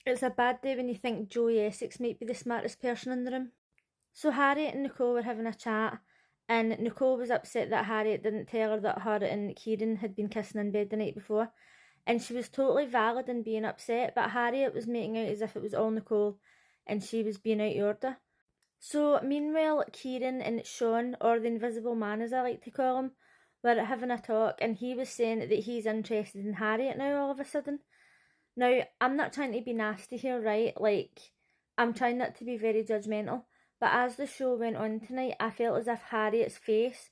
It's a bad day when you think Joey Essex might be the smartest person in the room. So Harriet and Nicole were having a chat, and Nicole was upset that Harriet didn't tell her that her and Kieran had been kissing in bed the night before, and she was totally valid in being upset, but Harriet was making out as if it was all Nicole and she was being out of order. So meanwhile, Kieran and Sean, or the Invisible Man as I like to call him, were having a talk, and he was saying that he's interested in Harriet now all of a sudden. Now, I'm not trying to be nasty here, right? Like, I'm trying not to be very judgmental, but as the show went on tonight, I felt as if Harriet's face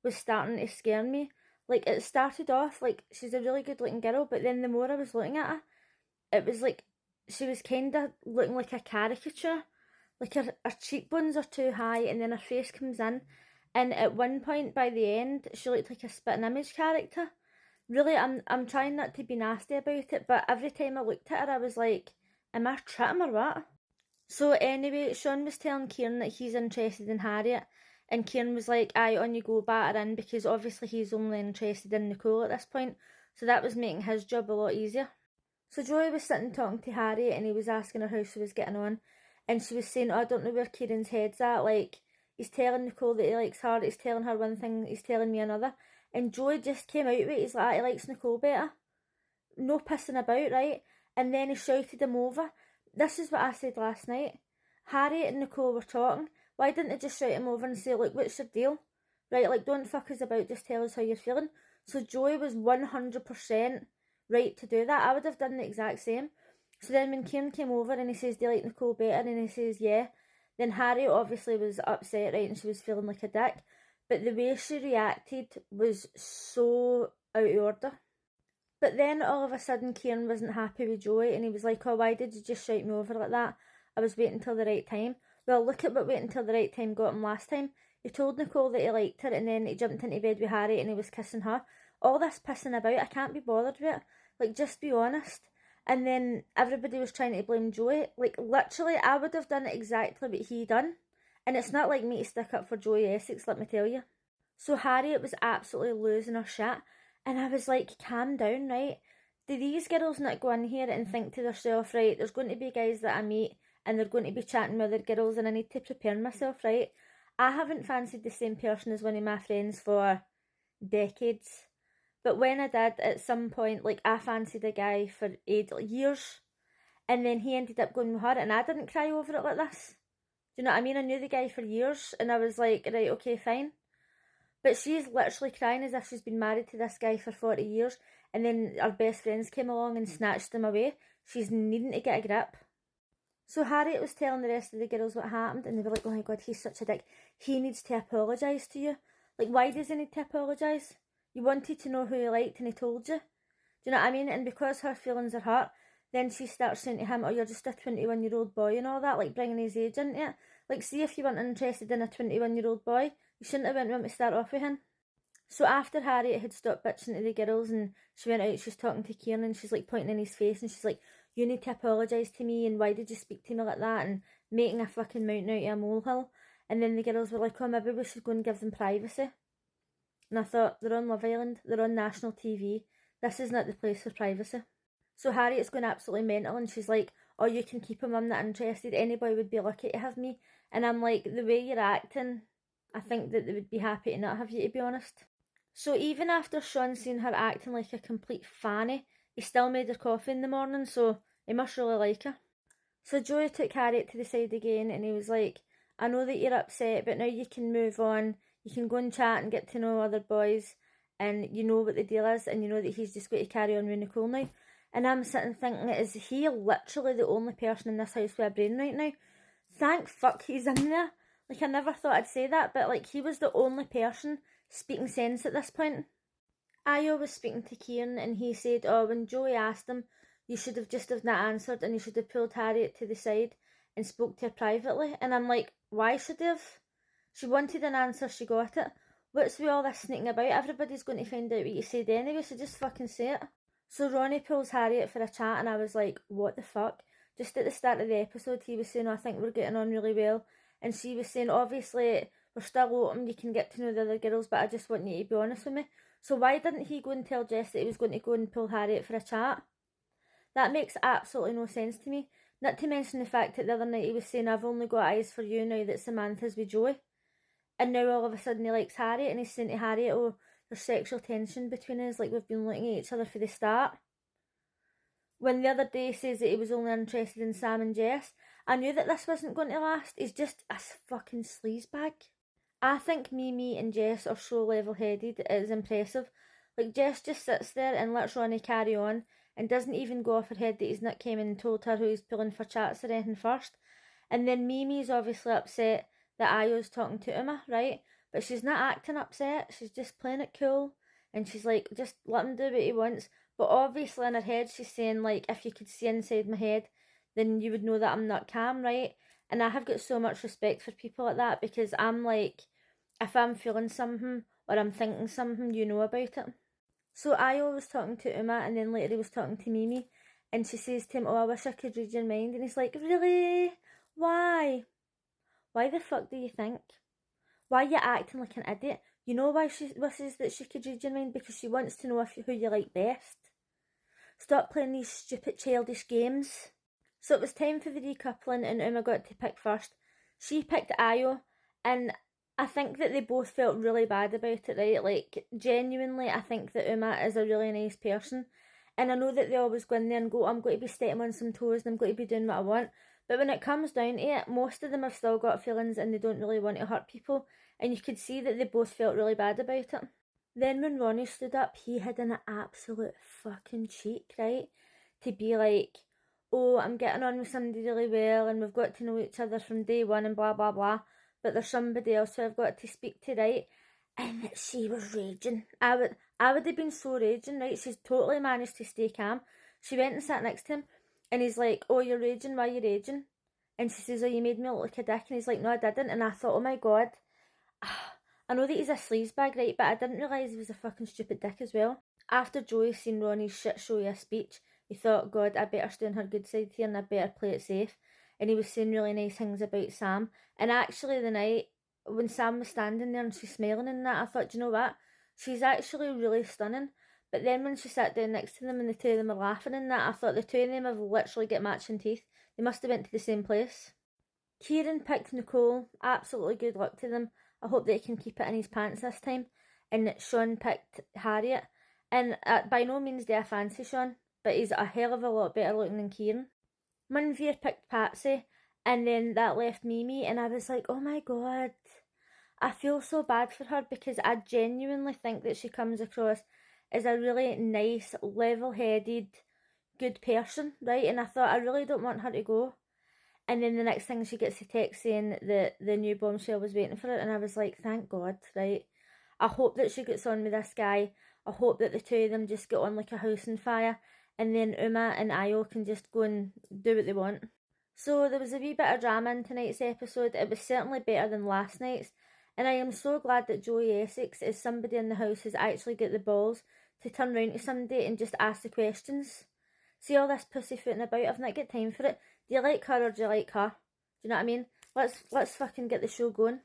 was starting to scare me. Like, it started off like she's a really good looking girl, but then the more I was looking at her, it was like she was kind of looking like a caricature. Like her cheekbones are too high, and then her face comes in, and at one point by the end, she looked like a spitting image character. Really, I'm trying not to be nasty about it, but every time I looked at her, I was like, am I tripping or what? So anyway, Sean was telling Kieran that he's interested in Harriet, and Kieran was like, aye, on you go, batter in, because obviously he's only interested in Nicole at this point, so that was making his job a lot easier. So Joey was sitting talking to Harriet, and he was asking her how she was getting on, and she was saying, oh, I don't know where Kieran's head's at, like, he's telling Nicole that he likes her, he's telling her one thing, he's telling me another, and Joey just came out with it, he's like, he likes Nicole better. No pissing about, right? And then he shouted him over. This is what I said last night. Harriet and Nicole were talking. Why didn't they just shout him over and say, look, what's your deal? Right, like, don't fuck us about, just tell us how you're feeling. So Joey was 100% right to do that. I would have done the exact same. So then when Kieran came over and he says, do you like Nicole better? And he says, yeah. Then Harriet obviously was upset, right, and she was feeling like a dick. But the way she reacted was so out of order. But then all of a sudden Kieran wasn't happy with Joey, and he was like, oh, why did you just shout me over like that? I was waiting till the right time. Well, look at what waiting till the right time got him last time. He told Nicole that he liked her, and then he jumped into bed with Harry and he was kissing her. All this pissing about, I can't be bothered with it. Like, just be honest. And then everybody was trying to blame Joey. Like, literally, I would have done exactly what he done. And it's not like me to stick up for Joey Essex, let me tell you. So Harriet was absolutely losing her shit. And I was like, calm down, right? Do these girls not go in here and think to themselves, right, there's going to be guys that I meet and they're going to be chatting with other girls and I need to prepare myself, right? I haven't fancied the same person as one of my friends for decades. But when I did, at some point, like, I fancied a guy for years. And then he ended up going with her and I didn't cry over it like this. Do you know what I mean? I knew the guy for years and I was like, right, okay, fine. But she's literally crying as if she's been married to this guy for 40 years, and then her best friends came along and snatched him away. She's needing to get a grip. So Harriet was telling the rest of the girls what happened, and they were like, oh my god, he's such a dick. He needs to apologise to you. Like, why does he need to apologise? You wanted to know who he liked and he told you. Do you know what I mean? And because her feelings are hurt, then she starts saying to him, oh, you're just a 21-year-old boy and all that, like bringing his age into it. Like, see, if you weren't interested in a 21-year-old boy, you shouldn't have went with him to start off with him. So after Harriet had stopped bitching to the girls and she went out, she's talking to Kieran and she's like pointing in his face and she's like, you need to apologise to me and why did you speak to me like that, and making a fucking mountain out of a molehill. And then the girls were like, oh, maybe we should go and give them privacy. And I thought, they're on Love Island, they're on national TV, this is not the place for privacy. So Harriet's going absolutely mental and she's like, oh, you can keep him, I'm not interested, anybody would be lucky to have me. And I'm like, the way you're acting, I think that they would be happy to not have you, to be honest. So even after Sean seen her acting like a complete fanny, he still made her coffee in the morning, so he must really like her. So Joey took Harriet to the side again and he was like, I know that you're upset, but now you can move on, you can go and chat and get to know other boys, and you know what the deal is, and you know that he's just going to carry on with Nicole now. And I'm sitting thinking, is he literally the only person in this house with a brain right now? Thank fuck he's in there. Like, I never thought I'd say that, but like, he was the only person speaking sense at this point. Ayo was speaking to Kieran and he said, oh, when Joey asked him, you should have just have not answered and you should have pulled Harriet to the side and spoke to her privately. And I'm like, why should they have? She wanted an answer, she got it. What's with all this sneaking about? Everybody's going to find out what you said anyway, so just fucking say it. So Ronnie pulls Harriet for a chat and I was like, what the fuck? Just at the start of the episode he was saying, oh, I think we're getting on really well. And she was saying, obviously, we're still open, you can get to know the other girls, but I just want you to be honest with me. So why didn't he go and tell Jess that he was going to go and pull Harriet for a chat? That makes absolutely no sense to me. Not to mention the fact that the other night he was saying, I've only got eyes for you now that Samantha's with Joey. And now all of a sudden he likes Harriet, and he's saying to Harriet, oh, there's sexual tension between us, like we've been looking at each other for the start. When the other day says that he was only interested in Sam and Jess, I knew that this wasn't going to last. He's just a fucking sleazebag. I think Mimi and Jess are so level-headed, it is impressive. Like, Jess just sits there and lets Ronnie carry on, and doesn't even go off her head that he's not came in and told her who he's pulling for chats or anything first. And then Mimi's obviously upset that Ayo's talking to Uma, right? But she's not acting upset, she's just playing it cool. And she's like, just let him do what he wants. But obviously in her head she's saying, like, if you could see inside my head, then you would know that I'm not calm, right? And I have got so much respect for people like that, because I'm like, if I'm feeling something or I'm thinking something, you know about it. So Ayo was talking to Uma, and then later he was talking to Mimi, and she says to him, oh, I wish I could read your mind. And he's like, really? Why? Why the fuck do you think? Why are you acting like an idiot? You know why she wishes that she could read your mind? Because she wants to know who you like best. Stop playing these stupid childish games. So it was time for the recoupling, and Uma got to pick first. She picked Ayo, and I think that they both felt really bad about it, right? Like, genuinely, I think that Uma is a really nice person. And I know that they always go in there and go, I'm going to be stepping on some toes and I'm going to be doing what I want. But when it comes down to it, most of them have still got feelings and they don't really want to hurt people. And you could see that they both felt really bad about it. Then when Ronnie stood up, he had an absolute fucking cheek, right? To be like, oh, I'm getting on with somebody really well and we've got to know each other from day one and blah, blah, blah. But there's somebody else who I've got to speak to, right? And she was raging. I would have been so raging, right? She's totally managed to stay calm. She went and sat next to him, and he's like, oh, you're raging, why are you raging? And she says, oh, you made me look like a dick. And he's like, no, I didn't. And I thought, oh my god, I know that he's a sleazebag, right? But I didn't realise he was a fucking stupid dick as well. After Joey seen Ronnie's shit show of a speech, he thought, god, I better stay on her good side here and I better play it safe. And he was saying really nice things about Sam. And actually the night when Sam was standing there and she's smiling and that, I thought, you know what? She's actually really stunning. But then when she sat down next to them and the two of them were laughing and that, I thought the two of them have literally got matching teeth. They must have went to the same place. Kieran picked Nicole. Absolutely good luck to them. I hope they can keep it in his pants this time. And Sean picked Harriet. And by no means do I fancy Sean, but he's a hell of a lot better looking than Kieran. Manveer picked Patsy, and then that left Mimi, and I was like, oh my god, I feel so bad for her, because I genuinely think that she comes across as a really nice, level-headed, good person, right? And I thought, I really don't want her to go. And then the next thing she gets a text saying that the new bombshell was waiting for it, and I was like, thank god, right? I hope that she gets on with this guy. I hope that the two of them just get on like a house on fire, and then Uma and Ayo can just go and do what they want. So there was a wee bit of drama in tonight's episode. It was certainly better than last night's, and I am so glad that Joey Essex, as somebody in the house, has actually got the balls to turn round to somebody and just ask the questions. See all this pussyfooting about, I've not got time for it. Do you like her or do you like her? Do you know what I mean? Let's fucking get the show going.